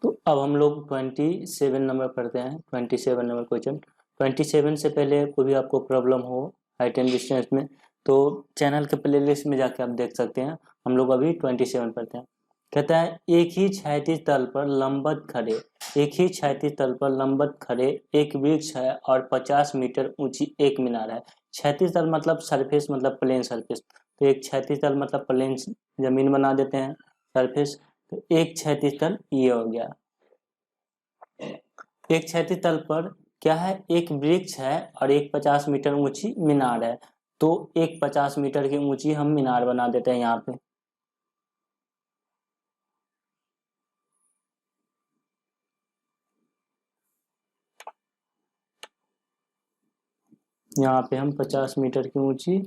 तो अब हम लोग 27 नंबर पढ़ते हैं। 27 नंबर क्वेश्चन। 27 से पहले कोई भी आपको प्रॉब्लम हो हाइट एंड डिस्टेंस में तो चैनल के प्लेलिस्ट में जाके आप देख सकते हैं। हम लोग अभी 27 पढ़ते हैं। कहता है एक ही क्षैतिज तल पर लंबवत खड़े, एक ही क्षैतिज तल पर लंबवत खड़े एक वृक्ष है और 50 मीटर ऊंची एक मीनार है। क्षैतिज तल मतलब सरफेस, मतलब प्लेन सरफेस। तो एक क्षैतिज तल मतलब प्लेन जमीन बना देते हैं, सरफेस। तो एक क्षैतिज तल ये हो गया। एक क्षैतिज तल पर क्या है, एक वृक्ष है और एक 50 मीटर ऊंची मीनार है। तो एक 50 मीटर की ऊंची हम मीनार बना देते हैं यहाँ पे। यहाँ पे हम 50 मीटर की ऊंची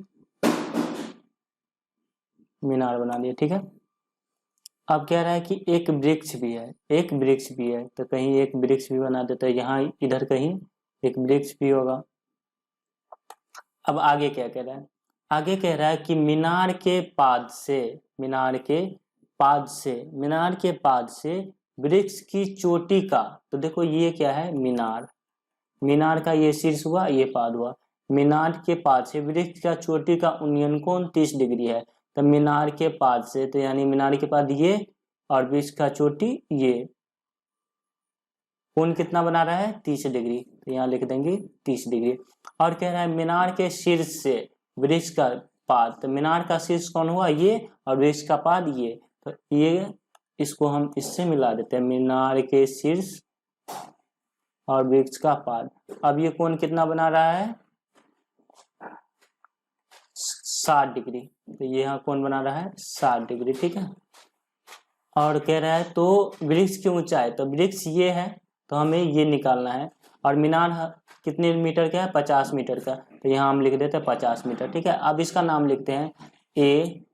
मीनार बना दिए, ठीक है। अब कह रहा है कि एक वृक्ष भी है, एक वृक्ष भी है, तो कहीं एक वृक्ष भी बना देते हैं यहाँ, इधर कहीं एक वृक्ष भी होगा। अब आगे क्या कह रहा है, आगे कह रहा है कि मीनार के पाद से, मीनार के पाद से, मीनार के पाद से वृक्ष की चोटी का, तो देखो ये क्या है, मीनार, मीनार का ये शीर्ष हुआ, ये पाद हुआ। मीनार के पाद से वृक्ष का चोटी का उन्नयन कोण 30 डिग्री है। तो मीनार के पाद से, तो यानी मीनार के पाद ये और वृक्ष का चोटी ये, कोण कितना बना रहा है, 30 डिग्री। तो यहाँ लिख देंगे 30 डिग्री। और कह रहा है मीनार के शीर्ष से वृक्ष का पाद, तो मीनार का शीर्ष कौन हुआ, ये, और वृक्ष का पाद ये। तो ये इसको हम इससे मिला देते हैं, मीनार के शीर्ष और वृक्ष का पाद। अब ये कोण कितना बना रहा है, 60 डिग्री। तो ये यहाँ कोण बना रहा है 60 डिग्री, ठीक है। और कह रहा है तो वृक्ष की ऊंचाई, तो वृक्ष ये है तो हमें ये निकालना है। और मीनार कितने मीटर का है, 50 मीटर का। तो यहाँ हम लिख देते हैं 50 मीटर, ठीक है। अब इसका नाम लिखते हैं ए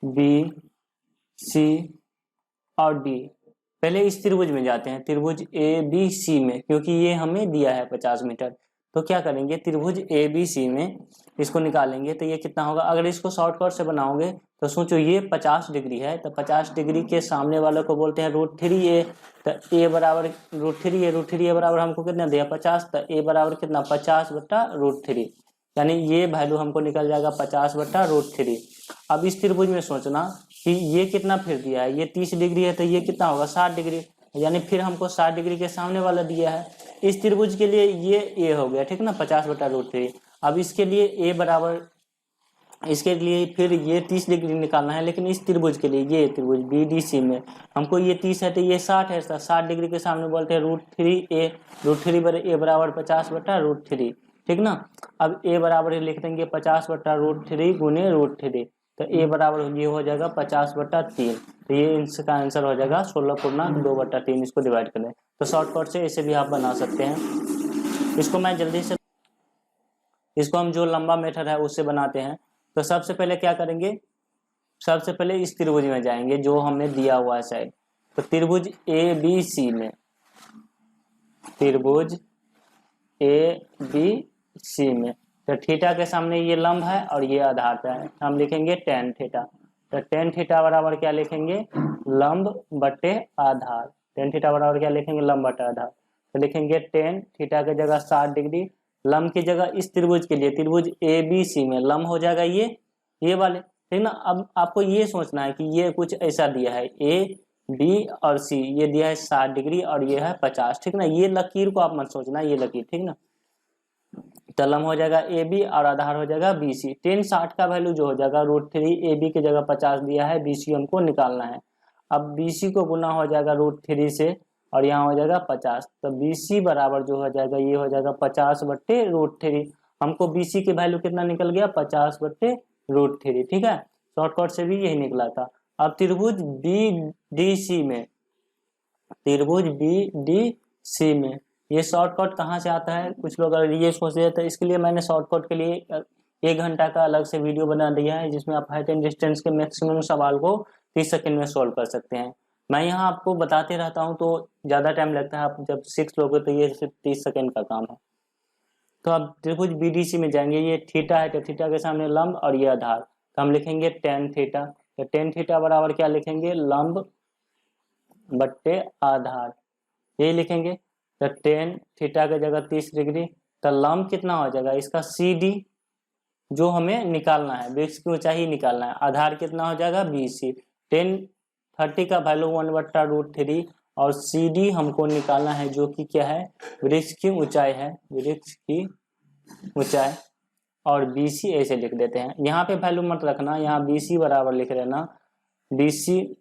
बी सी और डी। पहले इस त्रिभुज में जाते हैं, त्रिभुज ए बी सी में, क्योंकि ये हमें दिया है 50 मीटर। तो क्या करेंगे, त्रिभुज ए बी सी में इसको निकालेंगे। तो ये कितना होगा, अगर इसको शॉर्टकट से बनाओगे तो सोचो ये 50 डिग्री है, तो 50 डिग्री के सामने वाले को बोलते हैं √3a। तो ए बराबर √3a, √3a बराबर हमको कितना दिया 50, तो ए बराबर कितना 50/√3, यानी ये वैल्यू हमको निकल जाएगा 50/√3। अब इस त्रिभुज में सोचना कि ये कितना फिर दिया है, ये 30 डिग्री है, तो ये कितना होगा 60 डिग्री, यानी फिर हमको 60 डिग्री के सामने वाला दिया है। इस त्रिभुज के लिए ये ए हो गया, ठीक ना, 50/√3। अब इसके लिए ए बराबर, इसके लिए फिर ये 30 डिग्री निकालना है, लेकिन इस त्रिभुज के लिए, ये त्रिभुज BDC में हमको ये 30 है तो ये 60 है, 60 डिग्री के सामने बोलते हैं √3a, √3 बराबर 50/√3, ठीक ना। अब ए बराबर लिख देंगे 50/√3 गुने √3, तो ए बराबर ये हो जाएगा 50/3। तो ये इसका आंसर हो जाएगा 16/2/3। इसको डिवाइड कर दें, तो शॉर्टकट से इसे भी आप बना सकते हैं। इसको मैं जल्दी से, इसको हम जो लंबा मेथड है उससे बनाते हैं। तो सबसे पहले क्या करेंगे, सबसे पहले इस त्रिभुज में जाएंगे जो हमें दिया हुआ है साइड। तो त्रिभुज ABC में, त्रिभुज ABC में, तो थीटा के सामने ये लंब है और ये आधार पे है, हम लिखेंगे tan थीटा। तो tan थीटा बराबर क्या लिखेंगे, लंब बटे आधार। tan थीटा बराबर क्या लिखेंगे, लंब बटे आधार। तो लिखेंगे tan थीटा की जगह 60 डिग्री, लंब की जगह इस त्रिभुज के लिए, त्रिभुज ABC में लंब हो जाएगा ये वाले, ठीक ना। अब आपको ये सोचना है कि ये कुछ ऐसा दिया है, A B और C, ये दिया है 60 डिग्री और ये है 50, ठीक ना। ये लकीर को आप मत सोचना, ये लकीर, ठीक ना। तो लंब हो जाएगा AB और आधार हो जाएगा BC। tan 60 का वैल्यू जो हो जाएगा √3, AB की जगह 50 दिया है, BC हमको निकालना है। अब BC को गुना हो जाएगा √3 से और यहाँ हो जाएगा 50, तो BC बराबर जो हो जाएगा ये हो जाएगा 50/√3। हमको BC की वैल्यू कितना निकल गया, 50/√3, ठीक है। शॉर्टकट से भी यही निकला था। अब त्रिभुज BDC में, त्रिभुज BDC में ये शॉर्टकट कहाँ से आता है, कुछ लोग अगर ये सोच रहे, तो इसके लिए मैंने शॉर्टकट के लिए 1 घंटा का अलग से वीडियो बना दिया है, जिसमें आप हाइट एंड डिस्टेंस के मैक्सिमम सवाल को 30 सेकंड में सोल्व कर सकते हैं। मैं यहाँ आपको बताते रहता हूँ तो ज़्यादा टाइम लगता है, आप जब सीख लोगे तो ये सिर्फ 30 सेकंड का काम है। तो अब त्रिभुज BDC में जाएंगे, ये थीटा है तो थीटा के सामने लंब और ये आधार, तो हम लिखेंगे tan थीटा। तो टेन थीटा बराबर क्या लिखेंगे, लंब बट्टे आधार, यही लिखेंगे। तो टेन थीटा की जगह 30 डिग्री, तो लंब कितना हो जाएगा इसका, सी डी जो हमें निकालना है, वृक्ष की ऊंचाई निकालना है, आधार कितना हो जाएगा बी सी। टेन 30 का वैल्यू 1/√3 और सी डी हमको निकालना है जो कि क्या है, वृक्ष की ऊंचाई है, वृक्ष की ऊंचाई। और बी सी ऐसे लिख देते हैं, यहाँ पे वैल्यू मत रखना, यहाँ बी सी बराबर लिख देना, बी सी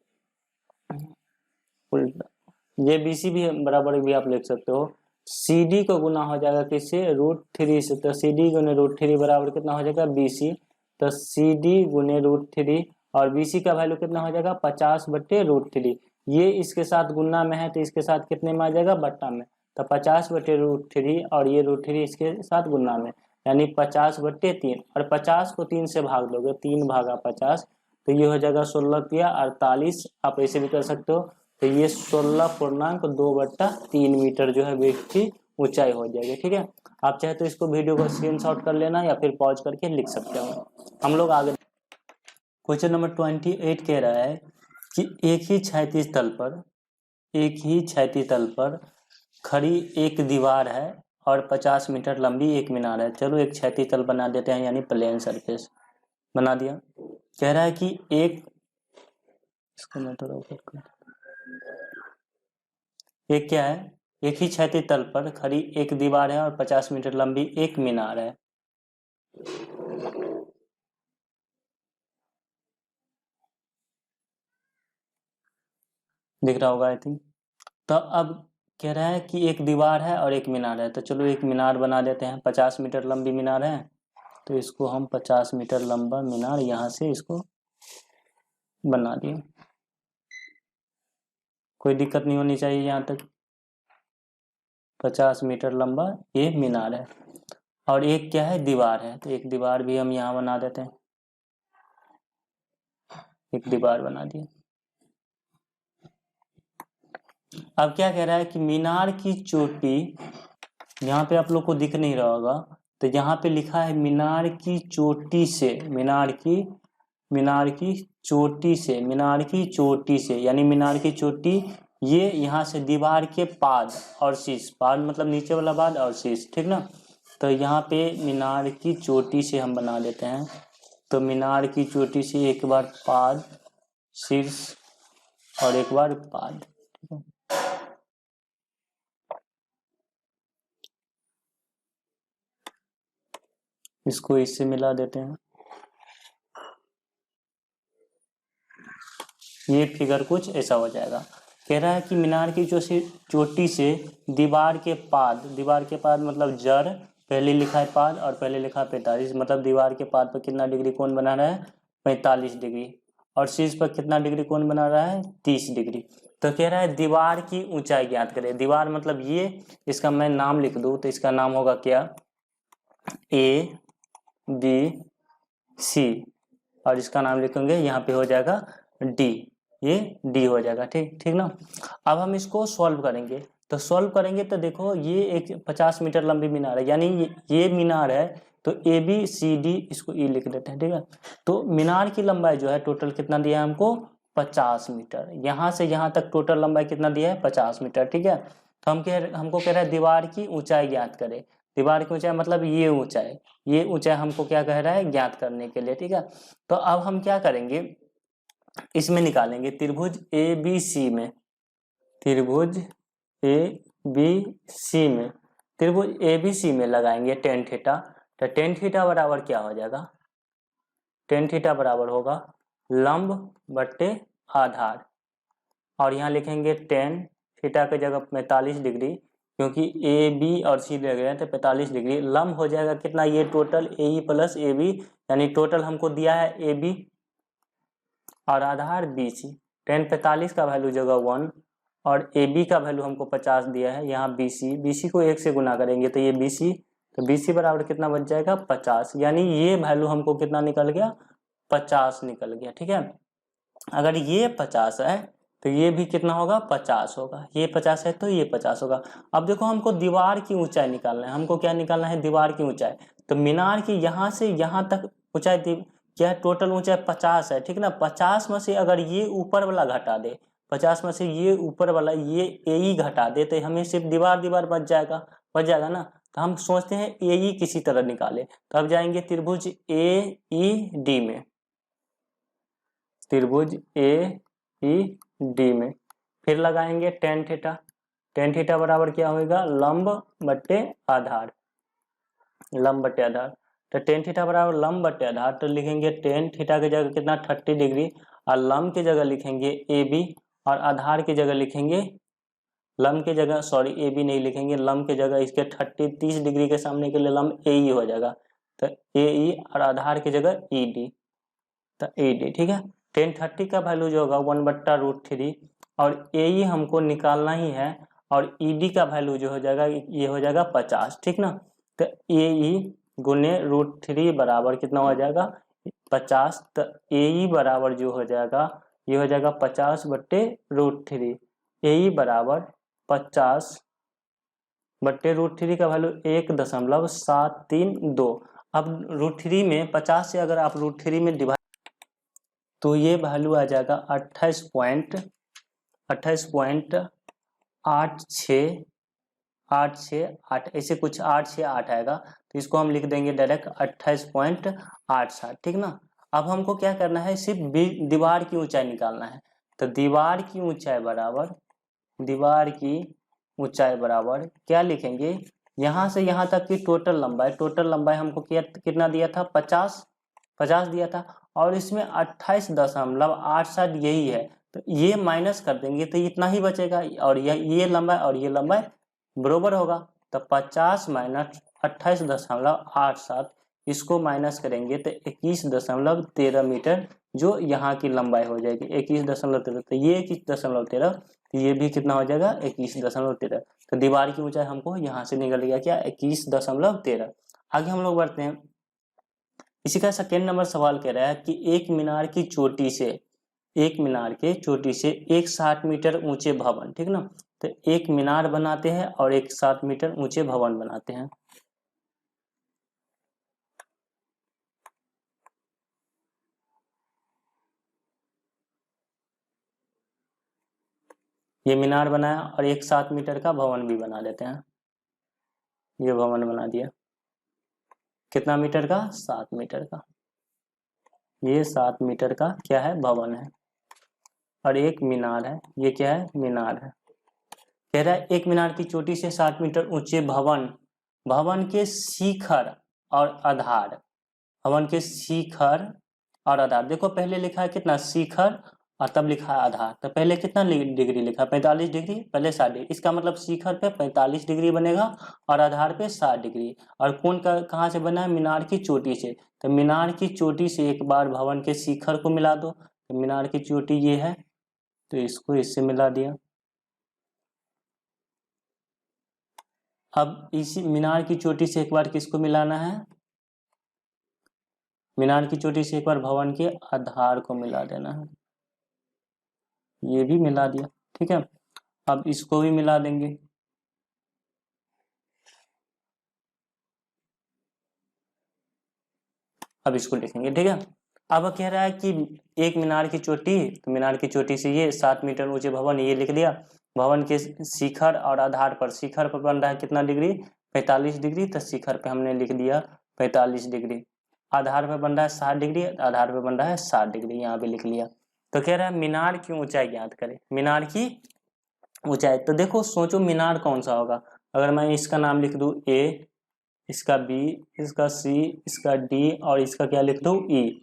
ये बी सी भी बराबर भी आप लिख सकते हो। सी डी को गुना हो जाएगा किससे, √3 से, तो सी डी गुने √3 बराबर कितना हो जाएगा बी सी। तो सी डी गुने √3 और बी सी का वैल्यू कितना हो जाएगा 50/√3। ये इसके साथ गुना में है तो इसके साथ कितने में आ जाएगा, बट्टा में। तो 50/√3 और ये √3 इसके साथ गुना में, यानी 50/3। और 50 को 3 से भाग दोगे, 3 भागा 50, तो ये हो जाएगा 16×48। आप ऐसे भी कर सकते हो। तो ये 16.2/3 मीटर जो है वृक्ष की ऊंचाई हो जाएगी। ठीक है, आप चाहे तो इसको वीडियो को स्क्रीनशॉट कर लेना या फिर पॉज करके लिख सकते हो। हम लोग आगे क्वेश्चन नंबर 28 कह रहा है कि एक ही क्षैतिज तल पर खड़ी एक दीवार है और 50 मीटर लंबी एक मीनार है। चलो एक क्षैतिज तल बना देते हैं, यानी प्लेन सरफेस बना दिया। कह रहा है कि इसको मैं थोड़ा ऊपर कर, एक क्या है, एक ही क्षैतिज तल पर खड़ी एक दीवार है और 50 मीटर लंबी एक मीनार है। दिख रहा होगा आई थिंक। तो अब कह रहा है कि एक दीवार है और एक मीनार है, तो चलो एक मीनार बना देते हैं। 50 मीटर लंबी मीनार है, तो इसको हम 50 मीटर लंबा मीनार यहाँ से इसको बना दिए, कोई दिक्कत नहीं होनी चाहिए यहाँ तक। 50 मीटर लंबा ये मीनार है और एक क्या है, दीवार है, तो एक दीवार भी हम यहाँ बना देते हैं, एक दीवार बना दिए। अब क्या कह रहा है कि मीनार की चोटी, यहाँ पे आप लोग को दिख नहीं रहा होगा, तो यहाँ पे लिखा है मीनार की चोटी से, मीनार की चोटी से, यानी मीनार की चोटी ये यहाँ से दीवार के पाद और शीश, पाद मतलब नीचे वाला पाद और शीश, ठीक ना। तो यहाँ पे मीनार की चोटी से हम बना देते हैं, तो मीनार की चोटी से एक बार पाद शीर्ष और एक बार पाद, ठीक है। इसको इससे मिला देते हैं, ये फिगर कुछ ऐसा हो जाएगा। कह रहा है कि मीनार की चोटी से दीवार के पाद मतलब जड़, पहले लिखा है पाद और पहले लिखा है 45, मतलब दीवार के पाद पर कितना डिग्री कोण बना रहा है 45 डिग्री, और शीर्ष पर कितना डिग्री कोण बना रहा है 30 डिग्री। तो कह रहा है दीवार की ऊंचाई ज्ञात करें। दीवार मतलब ये, इसका मैं नाम लिख दूं तो इसका नाम होगा क्या, ए बी सी, और इसका नाम लिखेंगे यहाँ पे हो जाएगा डी, ये डी हो जाएगा, ठीक ना। अब हम इसको सॉल्व करेंगे, तो सॉल्व करेंगे तो देखो ये एक 50 मीटर लंबी मीनार है, यानी ये मीनार है, तो ए बी सी डी इसको ई लिख देते हैं, ठीक है। तो मीनार की लंबाई जो है टोटल कितना दिया है हमको 50 मीटर, यहाँ से यहाँ तक टोटल लंबाई कितना दिया है 50 मीटर, ठीक है। तो हमको कह रहा है दीवार की ऊंचाई ज्ञात करें। दीवार की ऊंचाई मतलब ये ऊंचाई हमको क्या कह रहा है ज्ञात करने के लिए, ठीक है। तो अब हम क्या करेंगे, इसमें निकालेंगे त्रिभुज ए बी सी में, त्रिभुज ए बी सी में लगाएंगे टेन थीटा। तो टेन थीटा बराबर क्या हो जाएगा, टेन थीटा बराबर होगा लंब बट्टे आधार, और यहाँ लिखेंगे टेन थीटा की जगह 45 डिग्री, क्योंकि ए बी और सी लग रहे हैं तो 45 डिग्री। लंब हो जाएगा कितना, ये total A E plus A B, यानी टोटल हमको दिया है ए बी और आधार बी सी। टेन 45 का वैल्यू जगह 1 और ए बी का वैल्यू हमको 50 दिया है, यहाँ बी सी को 1 से गुना करेंगे तो ये बी सी, तो बी सी बराबर कितना बच जाएगा 50, यानी ये वैल्यू हमको कितना निकल गया 50 निकल गया, ठीक है। अगर ये 50 है तो ये भी कितना होगा 50 होगा, ये 50 है तो ये 50 होगा। अब देखो हमको दीवार की ऊंचाई निकालना है, हमको क्या निकालना है दीवार की ऊंचाई। तो मीनार की यहाँ से यहाँ तक ऊंचाई क्या है, टोटल ऊंचाई 50 है, ठीक ना। 50 में से अगर ये ऊपर वाला घटा दे, 50 में से ये ऊपर वाला ये ए ई घटा दे, तो हमें सिर्फ दीवार दीवार बच जाएगा ना। तो हम सोचते हैं ए ई किसी तरह निकाले, तो अब जाएंगे त्रिभुज ए ई डी में, त्रिभुज ए ई डी में फिर लगाएंगे टेन थीटा। टेन थीटा बराबर क्या होगा, लंब बट्टे आधार, लंब बट्टे आधार। तो टेन थीटा बराबर लंब बट्टे आधार, तो लिखेंगे टेन थीटा की जगह कितना 30 डिग्री, और लंब की जगह लिखेंगे ए बी, और आधार की जगह लिखेंगे, लंब की जगह सॉरी ए बी नहीं लिखेंगे, लंब की जगह इसके 30 डिग्री के सामने के लिए लंब ए ई हो जाएगा, तो ए ई, और आधार की जगह ई डी, तो ए डी, ठीक है। टेन 30 का वैल्यू जो होगा 1/√3, और ए ई हमको निकालना ही है, और ई डी का वैल्यू जो हो जाएगा ये हो जाएगा 50, ठीक ना। तो ए ई गुने √3 बराबर कितना हो जाएगा 50, तो ए ई बराबर जो हो जाएगा ये हो जाएगा 50/√3, ए ई बराबर 50/√3 का वैल्यू 1.732। अब √3 में 50 से अगर आप √3 में डिवाइड, तो ये वैल्यू आ जाएगा 28.8688, ऐसे कुछ 868 आएगा, तो इसको हम लिख देंगे डायरेक्ट 28.87, ठीक ना। अब हमको क्या करना है, सिर्फ दीवार की ऊंचाई निकालना है, तो दीवार की ऊंचाई बराबर क्या लिखेंगे, यहाँ से यहाँ तक की टोटल लंबाई हमको कितना दिया था 50 दिया था, और इसमें 28.87 यही है, तो ये माइनस कर देंगे तो इतना ही बचेगा, और ये लंबाई और ये लंबाई बरोबर होगा, तो 50 माइनस 28.87, इसको माइनस करेंगे तो 21.13 मीटर जो यहाँ की लंबाई हो जाएगी 21.13, तो ये 21.13, तो ये भी कितना हो जाएगा 21.13, तो दीवार की ऊंचाई हमको यहाँ से निकल गया क्या 21.13। आगे हम लोग बढ़ते हैं। इसी का सेकेंड नंबर सवाल कह रहा है कि एक मीनार की चोटी से एक 60 मीटर ऊंचे भवन, ठीक ना। तो एक मीनार बनाते हैं और एक 60 मीटर ऊंचे भवन बनाते हैं। ये मीनार बनाया और एक 7 मीटर का भवन भी बना देते हैं, ये भवन बना दिया, कितना मीटर का 7 मीटर का, ये 7 मीटर का क्या है भवन है, और एक मीनार है, ये क्या है मीनार है। कह रहा है एक मीनार की चोटी से 60 मीटर ऊंचे भवन के शिखर और आधार, भवन के शिखर और आधार, देखो पहले लिखा है कितना शिखर और तब लिखा है आधार, तो पहले कितना डिग्री लिखा 45 डिग्री, पहले 60 डिग्री, इसका मतलब शिखर पे 45 डिग्री बनेगा और आधार पे 60 डिग्री। और कौन का कहाँ से बना है, मीनार की चोटी से, तो मीनार की चोटी से एक बार भवन के शिखर को मिला दो, तो मीनार की चोटी ये है, तो इसको इससे मिला दिया। अब इसी मीनार की चोटी से एक बार किसको मिलाना है, मीनार की चोटी से एक बार भवन के आधार को मिला देना है, ये भी मिला दिया, ठीक है। अब इसको भी मिला देंगे, अब इसको लिखेंगे, ठीक है। अब कह रहा है कि एक मीनार की चोटी, तो मीनार की चोटी से ये 7 मीटर ऊंचे भवन, ये लिख दिया, भवन के शिखर और आधार पर, शिखर पर बन रहा है कितना डिग्री 45 डिग्री, तो शिखर पे हमने लिख दिया 45 डिग्री, आधार पे बन रहा है 60 डिग्री, आधार पे बन रहा है 60 डिग्री, यहाँ पे लिख लिया। तो कह रहा है मीनार की ऊंचाई ज्ञात करें, मीनार की ऊंचाई, तो देखो सोचो मीनार कौन सा होगा, अगर मैं इसका नाम लिख दूं ए, इसका बी, इसका सी, इसका डी, और इसका क्या लिख दूं ई,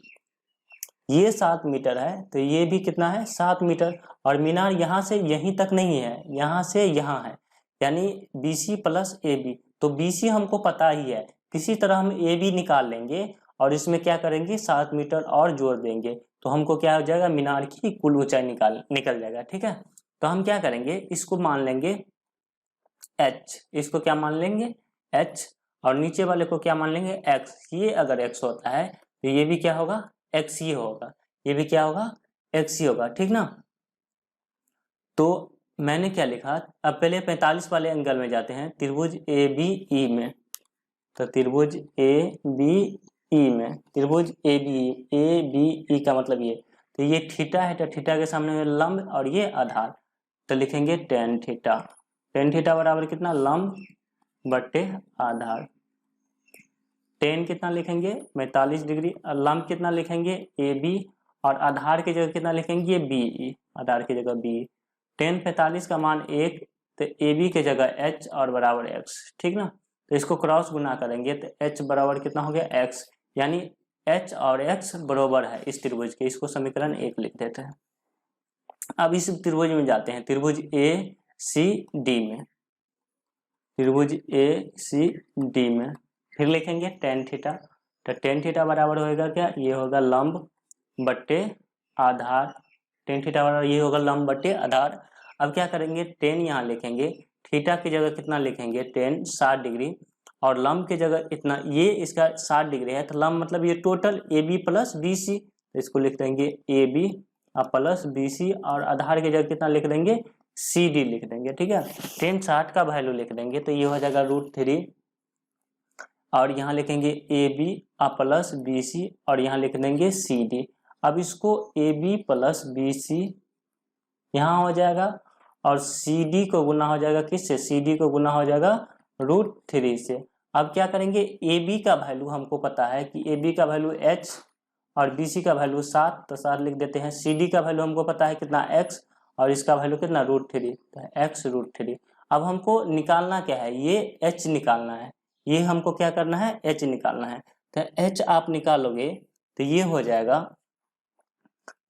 ये 7 मीटर है, तो ये भी कितना है 7 मीटर, और मीनार यहाँ से यहीं तक नहीं है, यहाँ से यहाँ है, यानी BC प्लस AB, तो BC हमको पता ही है, किसी तरह हम AB निकाल लेंगे और इसमें क्या करेंगे 7 मीटर और जोड़ देंगे, तो हमको क्या हो जाएगा मीनार की कुल ऊंचाई निकल जाएगा, ठीक है। तो हम क्या करेंगे, इसको मान लेंगे H, इसको क्या मान लेंगे H, और नीचे वाले को क्या मान लेंगे X, ये अगर X होता है तो ये भी क्या होगा X ही होगा, ये भी क्या होगा X ही होगा, ठीक ना। तो मैंने क्या लिखा, अब पहले 45 वाले एंगल में जाते हैं, त्रिभुज ABE में, तो त्रिभुज ABE ई में, त्रिभुज ए बी ई का मतलब ये, तो ये थीटा है, तो थीटा के सामने में लंब और ये आधार, तो लिखेंगे टेन थीटा। टेन थीटा बराबर कितना, लंब बटे आधार। टेन कितना लिखेंगे 45 डिग्री, लंब कितना लिखेंगे ए बी, और आधार की जगह कितना लिखेंगे बी ई, आधार की जगह बी। टेन 45 का मान 1, तो ए बी की जगह h और बराबर x, ठीक ना। तो इसको क्रॉस गुना करेंगे तो h बराबर कितना हो गया x, यानी h और x बराबर है इस त्रिभुज के। इसको समीकरण 1 लिख देते हैं। अब इस त्रिभुज में जाते हैं, त्रिभुज ए सी डी में, त्रिभुज ए सी डी में फिर लिखेंगे टेन थीटा। तो टेन थीटा बराबर होगा क्या, ये होगा लंब बट्टे आधार। टेन थीटा बराबर ये होगा लंब बट्टे आधार। अब क्या करेंगे, टेन यहाँ लिखेंगे, थीटा की जगह कितना लिखेंगे टेन 60 डिग्री, और लंब की जगह इतना, ये इसका 60 डिग्री है, तो लंब मतलब ये total A B plus B C, तो इसको लिख देंगे A B plus B C, और आधार की जगह कितना लिख देंगे सी डी लिख देंगे, ठीक है। टेन 60 का वैल्यू लिख देंगे, तो ये हो जाएगा √3, और यहाँ लिखेंगे A B plus B C, और यहाँ लिख देंगे सी डी। अब इसको A B plus B C यहाँ हो जाएगा, और सी डी को गुना हो जाएगा किससे, सी डी को गुना हो जाएगा √3 से। अब क्या करेंगे, ए बी का वैल्यू हमको पता है कि ए बी का वैल्यू h और बी सी का वैल्यू 7, तो 7 लिख देते हैं। सी डी का वैल्यू हमको पता है कितना x, और इसका वैल्यू कितना √3, तो x √3। अब हमको निकालना क्या है, ये h निकालना है, ये हमको क्या करना है h निकालना है। तो h आप निकालोगे तो ये हो जाएगा,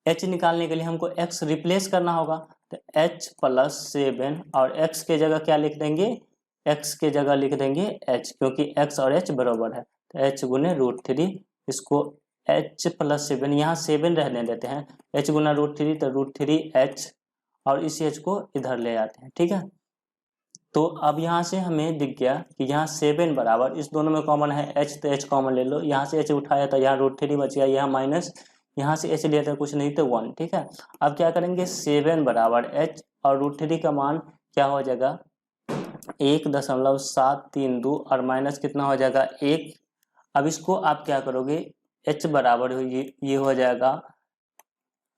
h निकालने के लिए हमको x रिप्लेस करना होगा, तो h प्लस 7, और x के जगह क्या लिख देंगे, x के जगह लिख देंगे h, क्योंकि x और h बराबर है, तो h गुने √3। इसको h प्लस 7, यहाँ 7 रहने देते हैं, h गुना √3 तो √3h, और इस h को इधर ले आते हैं, ठीक है। तो अब यहाँ से हमें दिख गया कि यहाँ 7 बराबर, इस दोनों में कॉमन है h, तो h कॉमन ले लो, यहाँ से h उठाया तो यहाँ √3 बच गया, यहाँ माइनस, यहाँ से h लिया था कुछ नहीं तो 1, ठीक है। अब क्या करेंगे, 7 बराबर h, और √3 का मान क्या हो जाएगा 1.732, और माइनस कितना हो जाएगा 1। अब इसको आप क्या करोगे, h बराबर ये हो जाएगा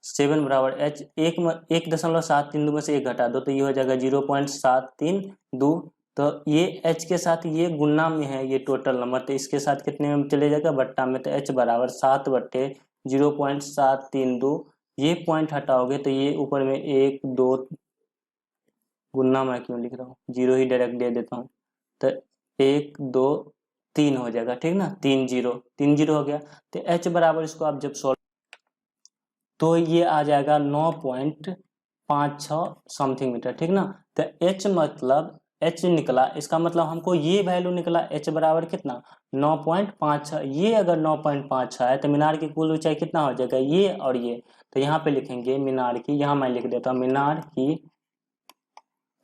7 बराबर h, 1.732 में से 1 घटा दो तो ये हो जाएगा 0.732। तो ये h के साथ ये गुना में है, ये टोटल नंबर, तो इसके साथ कितने में चले जाएगा बट्टा में, तो h बराबर 7 बट्टे 0.732। ये पॉइंट हटाओगे तो ये ऊपर में 1 2, गुना मैं क्यों लिख रहा हूँ, 0 ही डायरेक्ट दे देता हूँ, तो 1 2 3 हो जाएगा, ठीक ना, 3 0 हो गया। तो h बराबर इसको आप जब सॉल्व तो ये आ जाएगा 9.56 समथिंग मीटर, ठीक ना। तो h मतलब h निकला, इसका मतलब हमको ये वैल्यू निकला, h बराबर कितना 9.56। ये अगर 9.56 है तो मीनार की कुल ऊंचाई कितना हो जाएगा, ये और ये, तो यहाँ पे लिखेंगे मीनार की, यहाँ मैं लिख देता हूँ मीनार की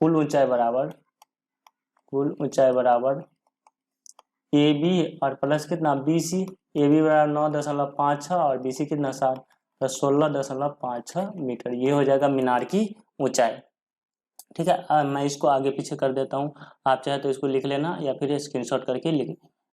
कुल ऊंचाई बराबर ए बी और प्लस कितना बी सी, ए बी बराबर 9.56 और बी सी कितना 7, तो 16.56 मीटर, ये हो जाएगा मीनार की ऊंचाई, ठीक है। मैं इसको आगे पीछे कर देता हूँ, आप चाहे तो इसको लिख लेना या फिर स्क्रीनशॉट करके लिख